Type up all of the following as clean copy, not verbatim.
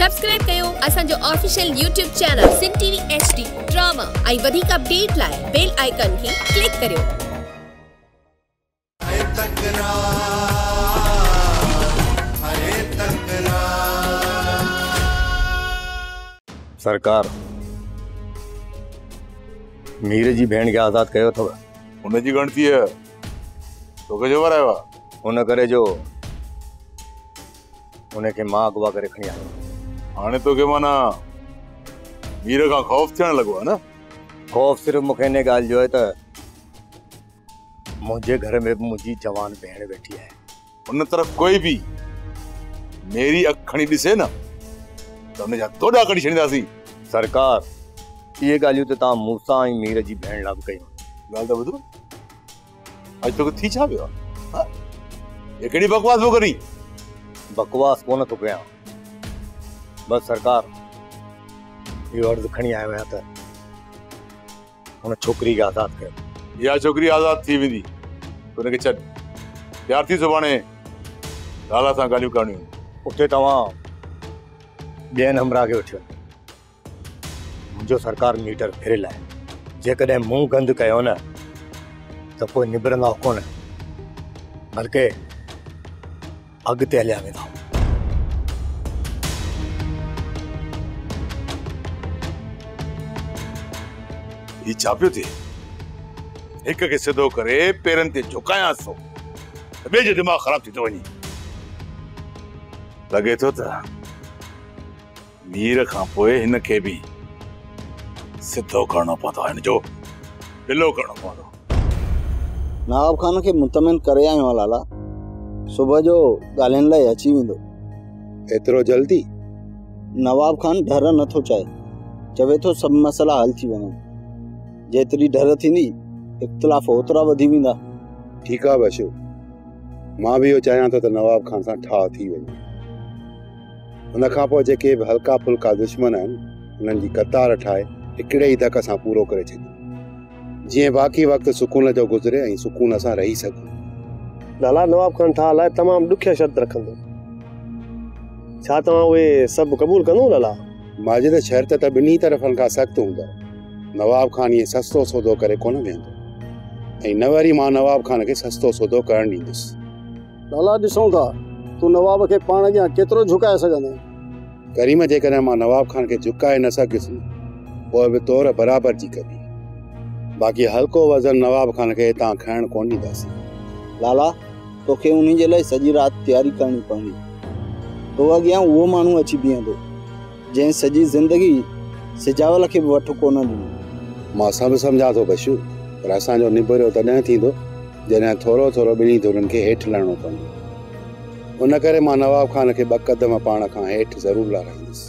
Subscribe कयो असांजो official YouTube channel सिन TV HD drama ऐं वधीक अपडेट लाइ बेल आइकन खे क्लिक करियो। सरकार मीर जी भेण के आजाद कयो अथव। उन जी गणती है तो के जो वरायो उन करे जो उन के मां अगवा करे खणी आयो। हाने तो के माना मीर का खौफ थियण लगो है ना। खौफ सिर्फ मुखे ने गाल जो है त मुझे घर में मुझी जवान भेण बैठी है। उन तरफ कोई भी मेरी अख खणी दिसे ना तो उन जा तोड़ा कड़ी छणीदासी। सरकार ये गालियों तो ता मूसा आई मीर जी भेण लाग कयो। गाल तो बुधो आज तो थी छा बियो। हां ये केड़ी बकवास वो करी। बकवास कोन तो कया बस सरकार ये अर्ज खणी आयो है त उन छोकरी के आजाद कर। या छोकरी आजाद थी विदी तो ने के छड तैयार थी सुबाने लाला सा गालियों करणी उते तवा बेन हमरा के उठो जो सरकार मीटर फेरे लाए जे कदे मुंह गंद कयो न तो कोई निबरंदा कोन बल्कि अगते हलिया वेंदा। ये चापियो थे एक के सिधो करे पेरन ते झुकाया सो बे जो दिमाग खराब थी तो वनी लगे तो था मीर खां पोए हिन के भी सिद्धो करणो पवंदो है जो बिलो करणो पवंदो। नवाब खान के मुतमिन करे आयो लाला सुबह जो गालियन लाइ अची वेंदो। एतिरो जल्दी? नवाब खान डर नथो चाहे चवे तो सब मसला हल थी वञनि। जेतिरी डर थींदी इख्तिलाफ ओतिरा वधी वेंदा। ठीक है बशु मां भी चाहियां तो नवाब खान सां ठा थी वञे। उन खां पोइ जेके बि हल्का फुल्का दुश्मन आहिनि उन्हनि जी कतार ठाहे हिकिड़े ई धक सां पूरो करे छॾियो जीअं बाक़ी वक़्तु सुकून जो गुज़रे ऐं सुकून सां रही सघूं। लाला नवाब खान ठा लाइ तमामु ॾुखिया शर्त रखंदो। छा तव्हां उहे सभु क़बूल कंदो लाला? माजिद शर्त त ॿिन्ही तरफ़नि खां सख़्तु हूंदा। नवाब खान ये सस्तो सौदो करे कोन वेंदो ऐं न वरी मां नवाब खान के सस्तो सौदो करण ॾींदुसि। लाला ॾिसूं था तूं नवाब खे पाण अॻियां केतिरो झुकाए सघंदे। करीम जेकॾहिं मां नवाब खान खे झुकाए न सघियुसि पोइ बि तौर बराबरि जी कबी। बाक़ी हल्को वज़न नवाब खान खे हितां खणणु कोन ॾींदासीं। लाला तोखे उन्ही जे लाइ सॼी राति तयारी करणी पवंदी। तो अॻियां उहो माण्हू अची बीहंदो जंहिं सॼी ज़िंदगी सिजावल खे बि वठो कोन ॾिनो। मां सभु सम्झां थो बशु पर असांजो निबरियो तॾहिं थींदो जॾहिं थोरो थोरो ॿिन्ही धुरनि खे हेठि लहणो पवंदो। उन करे मां नवाब खान खे ॿ क़दम पाण खां हेठि ज़रूरु लाराईंदुसि।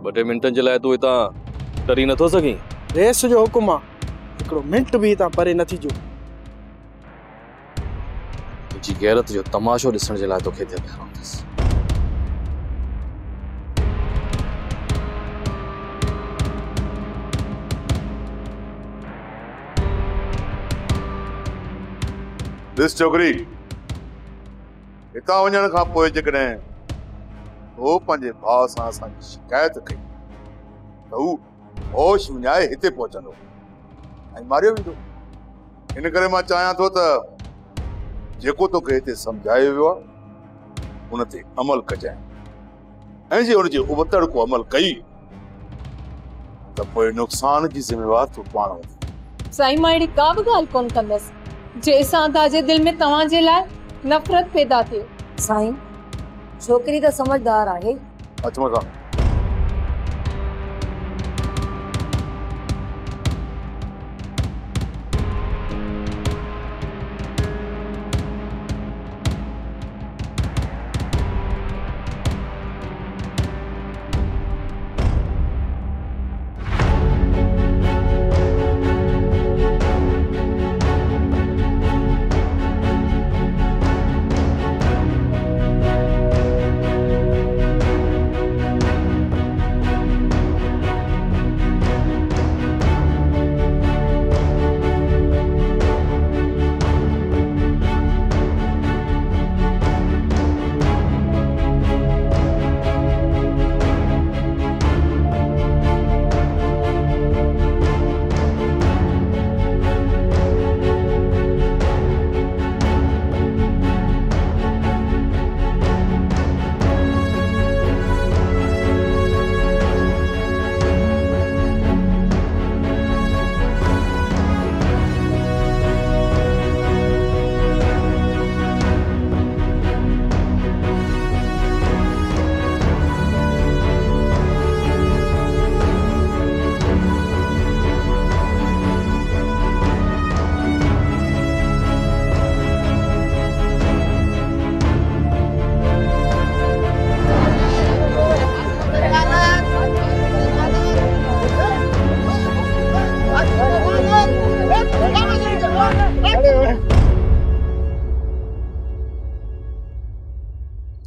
बटे मिनटन जे लाइ तू इतां तरी नथो सघीं। रेस जो हुकुम आहे हिकिड़ो मिंट बि हितां परे नथी जो। तुंहिंजी गैरत जो तमाशो ॾिसण जे लाइ तोखे हिते बीहारो अथसि। दिस छोकरी हितां वञण खां पोइ जेकॾहिं वो पंहिंजे भाउ सां असांजी शिकायत कई त हू होश विञाए हिते पहुचंदो ऐं मारियो वेंदो। इन करे मां चाहियां थो त जेको तोखे हिते सम्झायो वियो आहे उन ते अमल कजांइ ऐं जे उनजे उबतड़ को अमल कई त पोइ नुक़सान जी ज़िम्मेवार तूं पाण हूंदी। साईं मां अहिड़ी का बि ॻाल्हि कोन कंदसि जंहिंसां तव्हांजे दिलि में तव्हांजे लाइ नफ़रत पैदा थिए। साईं छोकरी तो समझदार आहे। अच्छा मज़ा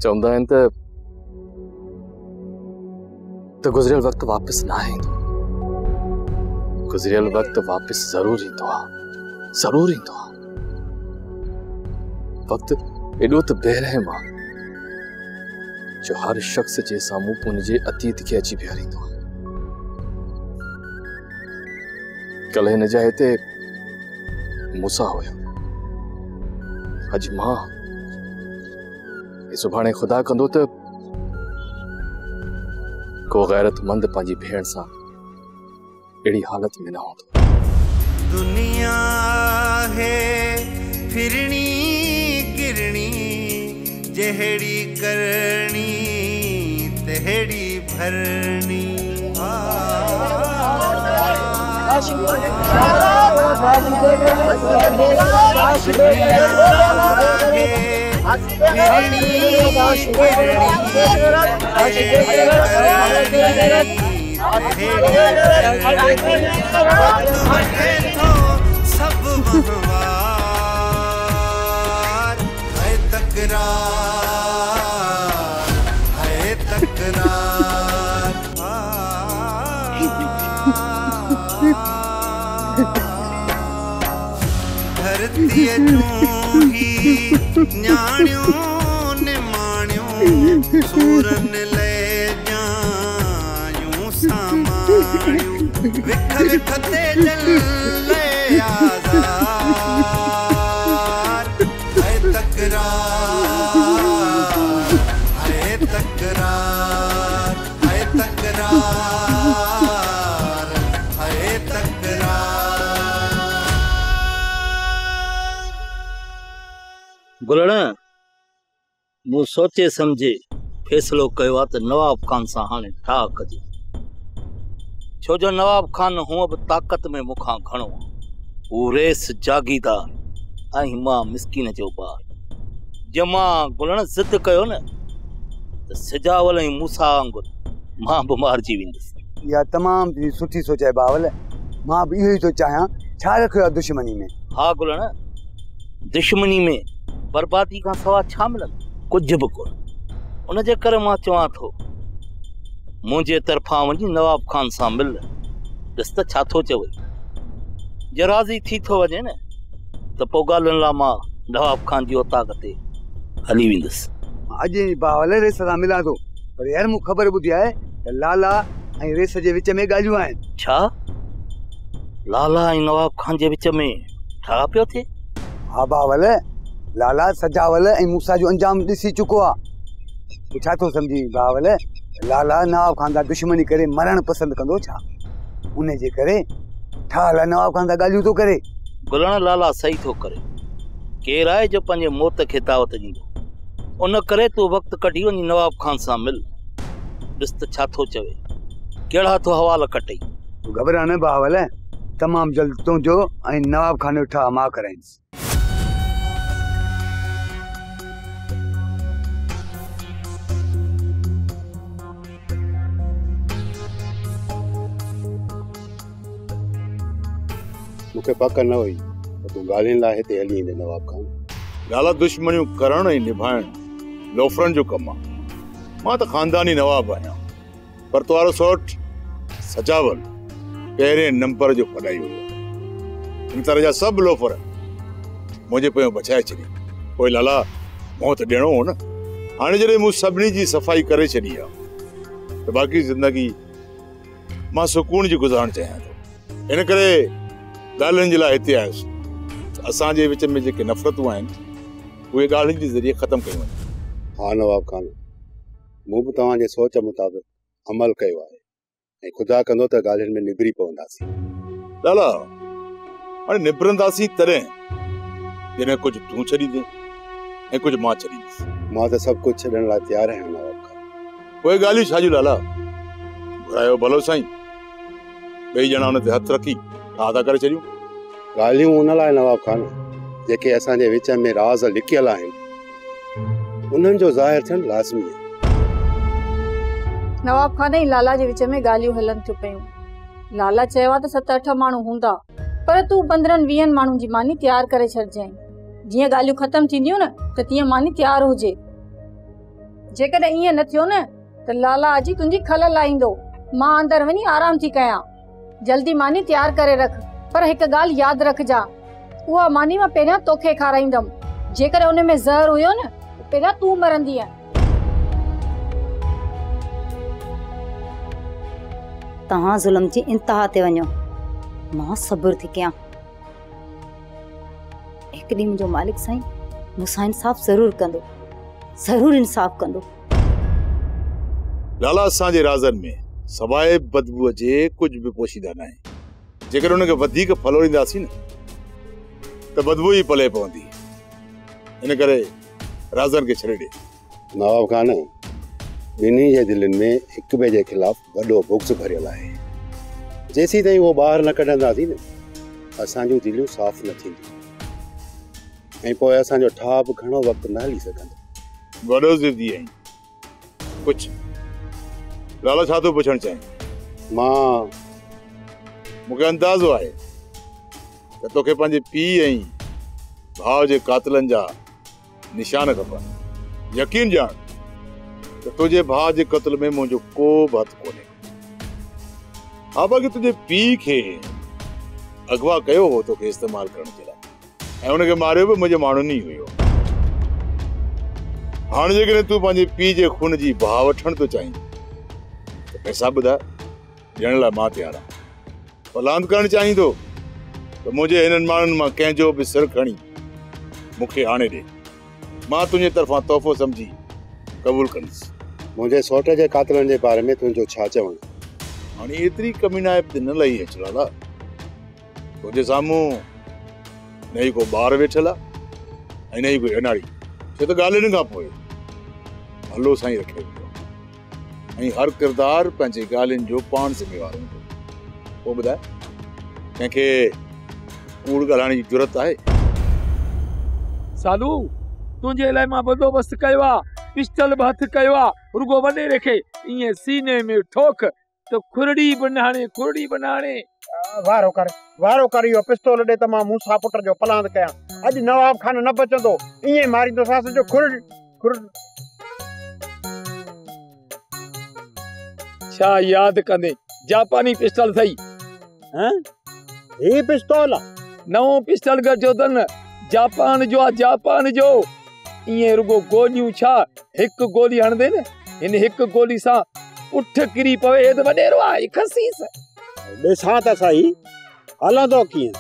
चवंदा आहिनि त गुज़रियल वक़्तु वापसि न ईंदो। गुज़रियल वक़्तु वापसि ज़रूर ईंदो आहे, ज़रूर ईंदो आहे। वक़्तु एॾो त बेरहम आहे जो हर शख़्स जे साम्हूं उनजे अतीत खे अची बीहारींदो आहे। कल्ह हिन जा हिते मूसा हुया, अॼु मां, सुभाणे ख़ुदा कंदो त को गैरतमंद पंहिंजी भेण सां अहिड़ी हालत में न हूंदो। दुनिया है फिरनी गिरनी, जहड़ी करनी तहड़ी भरनी। सब महवार है तकरार, है तकरार। धरती ही न्याणियों ने माणियों, सूरन ले जायूं सामाणियों, विख विख ते जले आज़ार। है तकरार, है तकरार, है तकरार, है तकरार। गुलण, मूं सोचे समझे फैसलो कयो आहे त नवाब खान सां हाणे ठा कजे, छो जो नवाब खान हूअं बि ताक़त में मूंखां घणो आहे। हू रेस जागीदार ऐं मां मिसकीन जो ॿार। जे मां गुलण ज़िद कयो न त सिजावल ऐं मूसा वांगुरु मां बि मारिजी वेंदुसि। इहा तमामु सुठी सोच आहे बावल। मां बि इहो ई थो चाहियां। छा रखियो आहे दुश्मनी में? हा गुलण, दुश्मनी में बर्बादी खां सवा छा मिलंदो? कुझु बि कोन। उनजे करे मां चवां थो मुंहिंजे तरफ़ां वञी नवाब खान सां मिल, ॾिस त छा थो चवे। जे राज़ी थी थो वञे न त पोइ ॻाल्हियुनि लाइ मां नवाब खान जी ओताक ते हली वेंदुसि। अॼु बावल रेस सां मिलां थो, पर यार मूं ख़बर ॿुधी आहे त लाला ऐं रेस जे विच में ॻाल्हियूं आहिनि। छा लाला ऐं नवाब खान जे विच में छा पियो थिए? हा बावल, लाला सजावल ऐं मूसा जो अंजाम ॾिसी चुको आहे। तूं छा थो सम्झी बावल? लाला नवाब खान सां दुश्मनी करे मरण पसंदि कंदो छा? उन जे करे ठा लाइ नवाब खान सां ॻाल्हियूं थो करे। गुलण, लाला सही थो करे। केरु आहे जो पंहिंजे मौत खे दावत ॾींदो? उन करे तूं वक़्तु कढी वञी नवाब खान सां मिल, ॾिस त छा थो चवे, कहिड़ा थो हवाल कटई। तूं घबरा न बावल, तमामु जल्द तुंहिंजो ऐं नवाब खान जो ठा मां कराईंदुसि। मूंखे पक न हुई त तूं ॻाल्हियुनि लाइ हिते हली ईंदे नवाब खान। ॻाल्हि दुश्मनियूं करण ऐं निभाइण लोफरनि जो कमु आहे। मां त ख़ानदानी नवाब आहियां, पर तुंहिंजो सौट सजावल पहिरें नंबर जो फॾाई हुयो। इन तरह जा सभु लोफर मुंहिंजे पोयां बचाए छॾी। पोइ लाला मौत ॾियणो हो न। हाणे जॾहिं मूं सभिनी जी सफ़ाई करे छॾी आहे त बाक़ी ज़िंदगी मां सुकून जी गुज़ारणु चाहियां थो। इन करे ॻाल्हियुनि जे लाइ हिते आयुसि। असांजे विच में जेके नफ़रतूं आहिनि उहे ॻाल्हियुनि जे ज़रिए ख़तमु कयूं वञनि। हा नवाब खान, मूं बि तव्हांजे सोच मुताबिक़ अमल कयो आहे ऐं ख़ुदा कंदो त ॻाल्हियुनि में निबिरी पवंदासीं। लाला, हाणे निबिरंदासीं तॾहिं जॾहिं कुझु तूं छॾींदे ऐं कुझु मां छॾींदुसि। मां त सभु कुझु छॾण लाइ तयारु आहियां नवाब खान। पोइ ॻाल्हियूं छा जूं लाला? घुरायो भलो साईं, ॿई ॼणा हुन ते हथु रखी हा था करे छॾियूं। ॻाल्हियूं उन लाइ नवाब खान जेके असांजे विच में राज़ लिकियल आहिनि उन्हनि जो ज़ाहिर थियणु लाज़मी आहे। नवाब खान ऐं लाला जे विच में ॻाल्हियूं हलनि थियूं पियूं। लाला चयो आहे त 7-8 माण्हू हूंदा, पर तूं 15-20 माण्हुनि जी मानी तयारु करे छॾिजांइ। जीअं ॻाल्हियूं ख़तमु थींदियूं न त तीअं मानी तयारु हुजे। जेकॾहिं ईअं न थियो न त लाला अजी तुंहिंजी खल लाहींदो। मां अंदर वञी आराम थी कयां। जल्दी मानी तैयार करे रख। पर हिकु ॻाल्हि यादि रखजा, उहा मानी मां पहिरियां तोखे खाराईंदमि। जेकॾहिं उन में ज़हर हुयो न त पहिरियां तूं मरंदीअ। तव्हां ज़ुल्म जी इंतहा ते वञो, मां सब्र थी कयां। हिकु ॾींहुं मुंहिंजो मालिक साईं मूंसां इंसाफ़ ज़रूर कंदो, ज़रूर इंसाफ़ कंदो। लाला असांजे राज़नि में सवाइ बदबूअ जे कुझु बि पोशीदा न आहे। जेकर उनखे वधीक फलोड़ींदासीं न त बदबू ई पले पवंदी। इन करे राज़नि खे छॾे ॾे। नवाब खान, ॿिन्ही जे दिलनि में हिक ॿिए जे खिलाफ़ वॾो बुग़्ज़ भरियल आहे। जेसीं ताईं उहो ॿाहिरि न कढंदासीं न असांजूं दिलियूं साफ़ न थींदियूं ऐं पोइ असांजो ठाह बि घणो वक़्तु न हली सघंदो। वॾो ज़िद्दी आहीं। कुझु लाला छा थो पुछणु चाहीं? मां मूंखे अंदाज़ो आहे त तोखे पंहिंजे पीउ ऐं भाउ जे कातिलनि जा निशान खपनि। यकीन ॼाण त तुंहिंजे भाउ जे क़त्ल में मुंहिंजो को बि हथु कोन्हे। हा, बाक़ी तुंहिंजे पीउ खे अगवा कयो हो तोखे इस्तेमालु करण जे लाइ ऐं उनखे मारियो बि मुंहिंजे माण्हुनि ई हुयो। हाणे जेकॾहिं तूं पंहिंजे पीउ जे खून जी भाउ वठणु थो चाहीं त पैसा ॿुधाए, ॾियण लाइ मां तयारु आहियां। फलांद करणु चाहींदो त मुंहिंजे हिननि माण्हुनि मां कंहिंजो बि सिर खणी मूंखे आणे ॾे। मां तुंहिंजे तरफ़ां तोहफ़ो सम्झी क़बूल कंदुसि। मुंहिंजे सौट जे कातिलनि जे बारे में तुंहिंजो छा चवणु? हाणे एतिरी कमीनाइब ते न लही अच लाला। तुंहिंजे साम्हूं न ई को ॿार वेठल आहे ऐं न ई कोई अनाड़ी। छो त ॻाल्हियुनि खां पोइ हलो साईं रखे वेंदो ऐं हर किरदारु पंहिंजे ॻाल्हियुनि जो पाण ज़िम्मेवार हूंदो। पोइ ॿुधाए, कंहिंखे कूड़ ॻाल्हाइण जी ज़रूरत आहे? सालू, तुंहिंजे लाइ मां बंदोबस्त कयो आहे, पिस्टल बि हथु कयो आहे। रुगो वॾेरे खे ईअं सीने में ठोक त खुरड़ी बि न हणे, खुरड़ी बि न हणे। वारो कर इहो पिस्तौल ॾे त मां मूसा पुट जो पलांद कयां। अॼु नवाब खान न बचंदो, ईअं मारींदो सास जो खुर। छा यादि कंदे जापानी पिस्टल अथई? ही पिस्तौल नओं पिस्टल गॾिजो अथनि, जापान जो आहे, जापान जो। ईअं रुगो गोलियूं छा, हिकु गोली हणंदे न हिन हिकु गोली सां उठ किरी पवे त वॾेरो आहे खसीस। ॾिसां त सही हलंदो कीअं।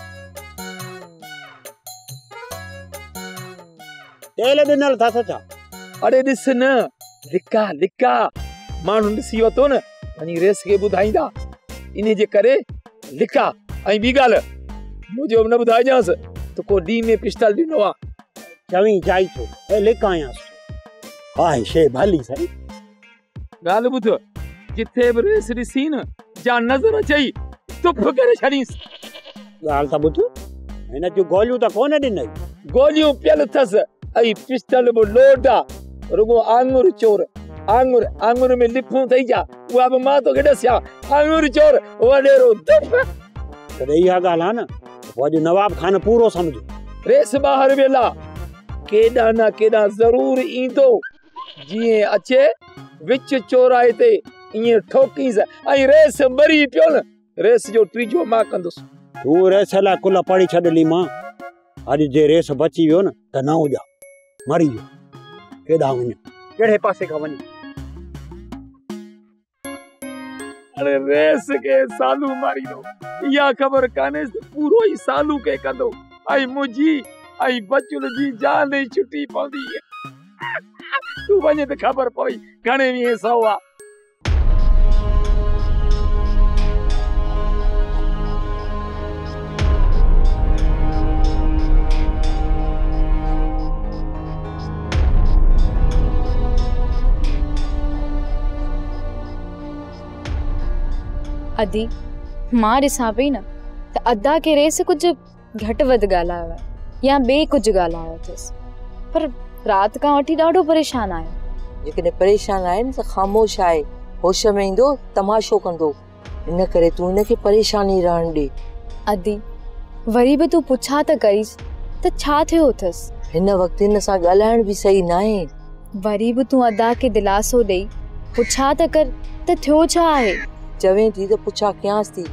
तेल ॾिनल अथसि छा? अड़े ॾिस न, लिका लिका माण्हू ॾिसी वरितो न वञी रेस खे ॿुधाईंदा। इन जे करे लिका। ऐं ॿी ॻाल्हि मुंहिंजो बि न ॿुधाइजांसि त को ॾींहं में पिस्टल ॾिनो आहे। चवीं चाई थो ऐं लिकायांसि। हाय शे भली साईं। ॻाल्हि ॿुध, जिथे बि रेस ॾिसी न जा नज़र अचई तुफ करे छॾींसि। ॻाल्हि त ॿुध, हिन जूं गोलियूं त कोन ॾिनई। गोलियूं पियल अथसि ऐं पिस्टल बि लोड आहे। रुगो आङुर चोर, आङुर में लिफूं थई जा, उहा बि मां तोखे ॾसियां। आङुर चोर वॾेरो दुफ। तॾहिं इहा ॻाल्हि आहे न, अॼु नवाब खान पूरो सम्झो। रेस ॿाहिरि वेला केॾा न केॾा ज़रूर ईंदो। जीअं अचे विच चौराहे ते ईअं ठोकीस ऐं रेस मरी पियो न, रेस जो टीजो मां कंदुसि। तूं रेस लाइ कुल पढ़ी छॾली मां। अॼु जे रेस बची वियो न त न हुजा, मरी वियो। केॾा वञे, कहिड़े पासे खां वञे? अरे रेस के सालू मारींदो, इहा ख़बर कान्हे पूरो ई सालू के कंदो ऐं मुंहिंजी ऐं बचुल जी जान ई छुटी पवंदी। तूं वञे त ख़बर पई घणे वीह सौ आहे। अदी मां ॾिसां पई न त अदा के रेस कुझु घटि वधि ॻाल्हायो आहे या ॿिए कुझु ॻाल्हायो अथसि, पर राति खां वठी ॾाढो परेशान आहियो। जेकॾहिं परेशान आहे न त ख़ामोश आहे, होश में ईंदो तमाशो कंदो। इन करे तूं हिनखे परेशानी रहण ॾे। अदी वरी बि तूं पुछा त करीस त छा थियो अथसि? हिन वक़्तु हिन सां ॻाल्हाइण बि सही न आहे। वरी बि तूं अदा खे दिलासो ॾेई पुछा त कर त थियो छा आहे। चवें थी त पुछा कयांसि थी,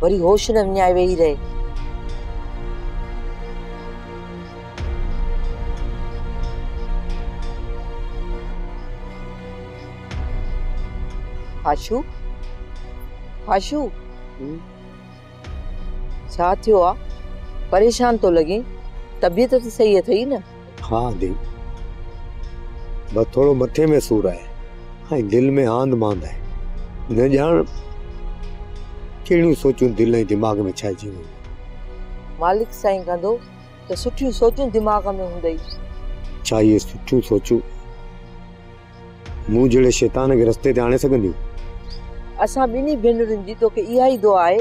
वरी होश न विञाए वेही रहे। आशू आशू छा थियो आ? परेशान तो लगे, तबीयत तो सही अथई न? हाँ दी, बस थोड़ो मथे में सूर है, हाँ दिल में आंद मांद है। न जान कहिड़ियूं सोचूं दिल ऐं दिमाग़ में छाइजी वयूं। मालिक साईं कंदो त सुठियूं सोचूं दिमाग़ में हूंदई। छा इहे सुठियूं सोचूं मूं जहिड़े शैतान खे रस्ते ते आणे सघंदियूं? असां ॿिन्ही भेनरुनि जी तोखे इहा ई दुआ आहे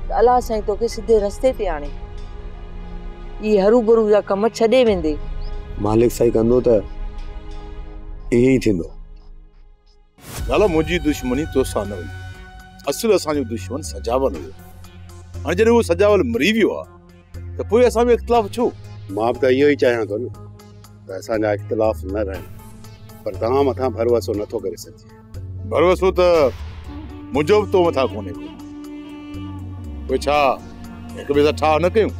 त अलाह साईं तोखे सिधे रस्ते ते आणे। इहे हरू भरू जा कम छॾे वेंदे। मालिक साईं कंदो त इहे ई थींदो। लाला मुंहिंजी दुश्मनी तोसां न हुई, असुल असांजो दुश्मन सजावल हुयो। हाणे जॾहिं उहो सजावल मरी वियो आहे त पोइ असां में इख़्तिलाफ़ छो? मां बि त इहो ई चाहियां थो न त असांजा इख़्तिलाफ़ न रहनि, पर तव्हां मथां भरोसो नथो करे सघे। भरोसो त मुंहिंजो बि तो मथां कोन्हे। पोइ छा हिक ॿिए सां ठा न कयूं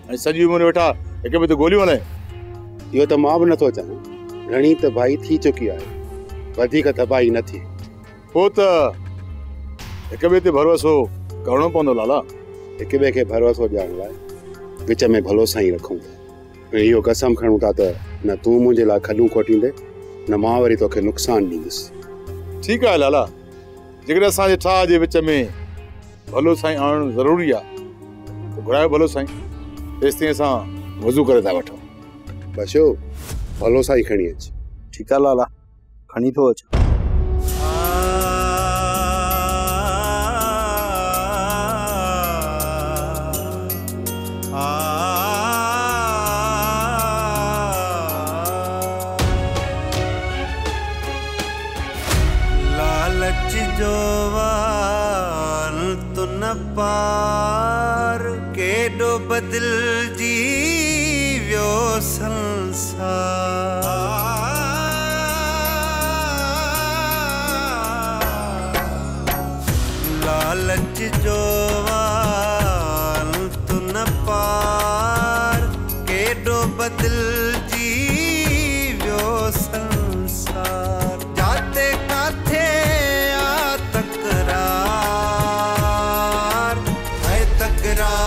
ऐं सॼी उमिरि वेठा हिक ॿिए ते गोलियूं हलायूं? इहो त मां बि नथो चाहियां। घणी तबाही थी चुकी आहे, वधीक तबाही न थी। पोइ त हिक ॿिए ते भरोसो करणो पवंदो लाला। हिक ॿिए खे भरोसो ॾियण लाइ विच में भलो साईं रखूं था ऐं इहो कसम खणूं था त न तूं मुंहिंजे लाइ खॾूं खोटींदे न मां वरी तोखे नुक़सानु ॾींदुसि। ठीकु आहे लाला, जेकॾहिं असांजे ठाह जे विच में भलो साईं आणणु ज़रूरी आहे त घुरायो भलो साईं। तेसिताईं असां वज़ू करे था वठूं। बशो भलो साईं खणी अच। ठीकु आहे लाला, खणी थो अचां। लालच जो वाल तु न पार केॾो बदिलजी वियो संसार। लालच जो वाल तु न पार केॾो बदिलजी वियो संसार। जाते काथे आ तकरार है तकरार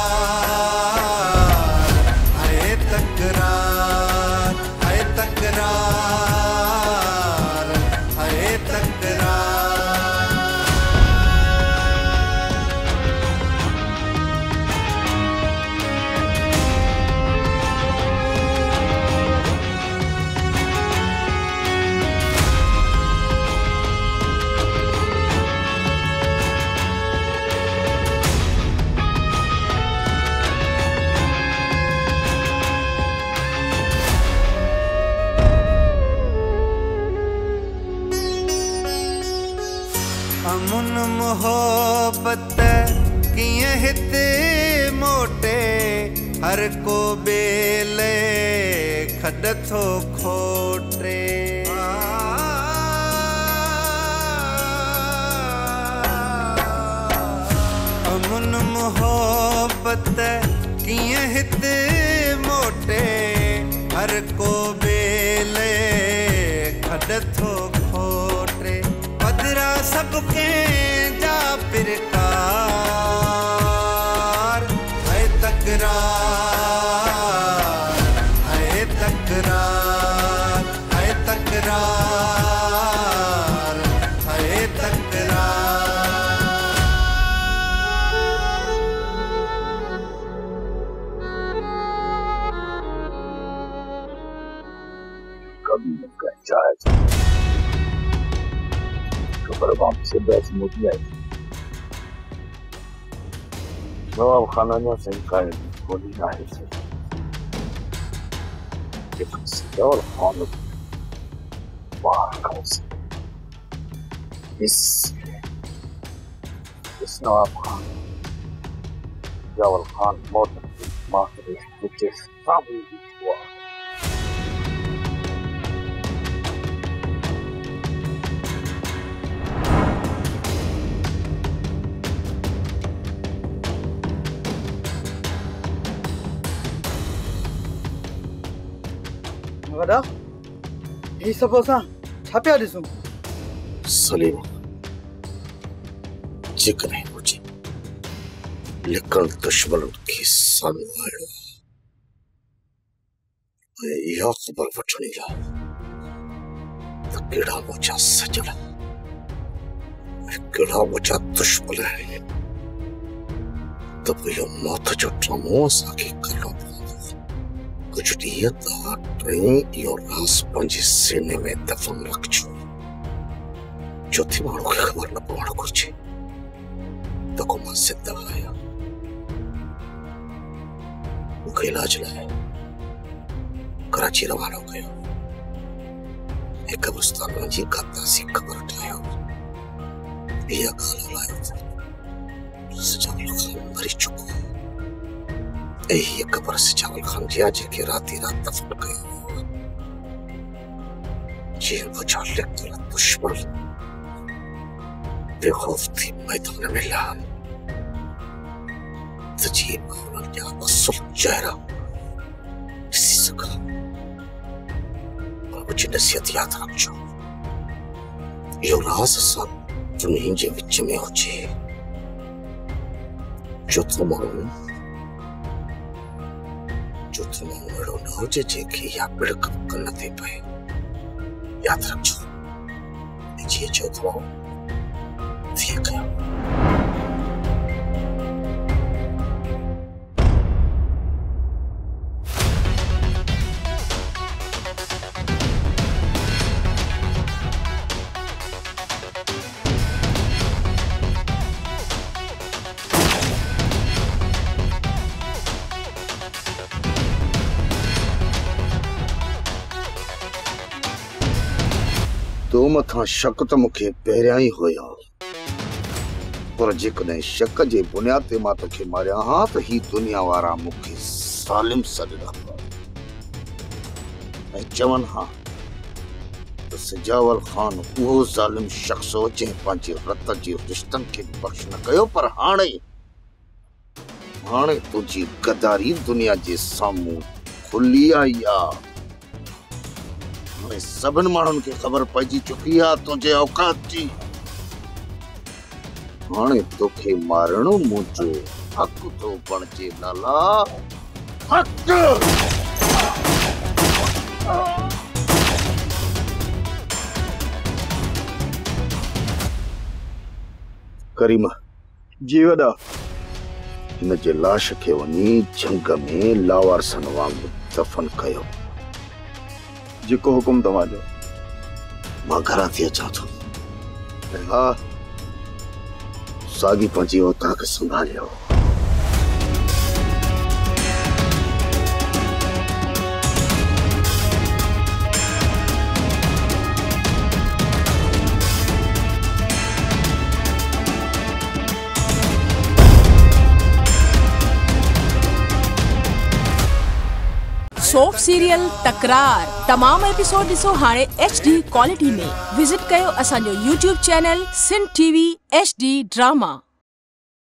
है तकरार है तकरार है तकरार। अमुन मोहब्बत किए हिते मोटे हर को बेले खड थो खोटे। अमुन मोहब्बत किए हिते मोटे हर को बेले खड थो खोटे। पदरा सबके जा पिरकार है तकरार है तकरार है तकरार है तकरार। कभी न कहीं जाए खबर से बहस मोदी आई। नवाब खाना ने संकाय गोली ना है से और खान बाहर का से इस नवाब खान जवाल खान मौत माफी मुझे सामने हुआ। वॾा ही सभु असां छा पिया ॾिसूं? सलीम जेकॾहिं मुझे लिकण दुश्मन खे साम्हूं आणियो ऐं इहा ख़बर वठणी आहे त कहिड़ा मुंहिंजा सजण ऐं कहिड़ा मुंहिंजा दुश्मन आहिनि त पोइ इहो मौत जो ड्रामो असांखे करणो पवंदो। कुझु ॾींहं तव्हां टे इहो राज़ पंहिंजे सीने में दफ़न रखिजो। चौथे माण्हू खे ख़बर न पवणु घुरिजे त को मां ज़िंदा आहियां। मूंखे इलाज लाइ कराची रवानो कयो ऐं कब्रिस्तान वञी कातासी ख़बर ठाहियो। इहा ॻाल्हि हलायो सिजावल ख़ान मरी चुको ऐं हीअ ख़बर सिजावल ख़ान जी आहे जेके राति राति दफ़न कयो जीअं मुंहिंजा लिकल दुश्मन बेखौफ थी मैदान में लहन त जीअं मां उन्हनि जा असुल चेहरा ॾिसी सघां। पर मुंहिंजी नसीहत यादि रखिजो इहो राज़ असां टिन्हिनि जे विच में हुजे। चौथो माण्हू अहिड़ो न हुजे जंहिंखे इहा बिड़क कन ते पए। यादि रखिजो जीअं चौथो माण्हू थिए कयो। तो मथां शक त मूंखे पहिरियां ई हुयो पर जेकॾहिं शक जे बुनियाद ते मां तोखे मारिया हा त ही दुनिया वारा मूंखे ज़ालिम सॾंदा ऐं चवनि हा त सिजावल ख़ान उहो ज़ालिम शख़्स हो जंहिं पंहिंजे रत जे रिश्तनि खे बख़्श न कयो। पर हाणे तुंहिंजी गदारी दुनिया जे साम्हूं खुली आई आहे। सभिनि माण्हुनि खे ख़बर पइजी चुकी आहे तुंहिंजे औकात जी। हाणे तोखे मारणो मुंहिंजो हक़ थो बणिजे लाला, हक़। करीमा जी वॾा हिन जे लाश खे वञी जंग में लावारसन वांगुरु दफ़न कयो। जेको हुकुम तव्हांजो। मां घरां थी अचां थो। हा साॻी पंहिंजी औता खे संभालियो। सोप सीरियल तकरार तमाम एपिसोड ॾिसो हाणे HD क्वालिटी में। विजिट कयो असांजो YouTube channel Sindh TV HD drama.